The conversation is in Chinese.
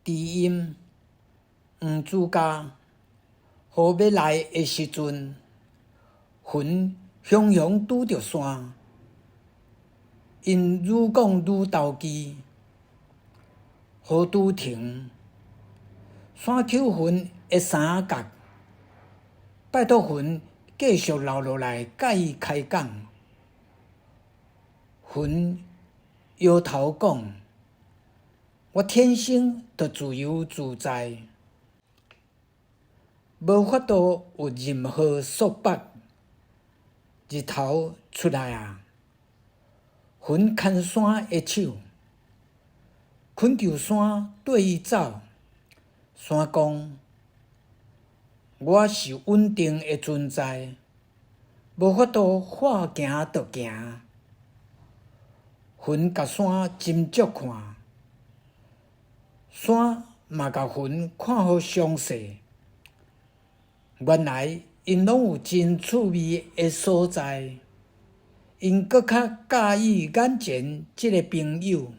知音黄子嘉，雨要来的时阵，云汹汹拄着山，因愈讲愈投机，雨拄停，山丘云的三角，拜托云继续留落来，甲伊开讲。云摇头讲：“我天生就自由自在，无法度有任何束缚。日头出来啊！”云牵山的手，恳求山缀伊走。山讲：“我是稳定的存在，无法度话行就行。”云甲山斟酌看，山嘛甲云看好详细。原来因拢有真趣味的所在，因搁较喜欢眼前即个朋友。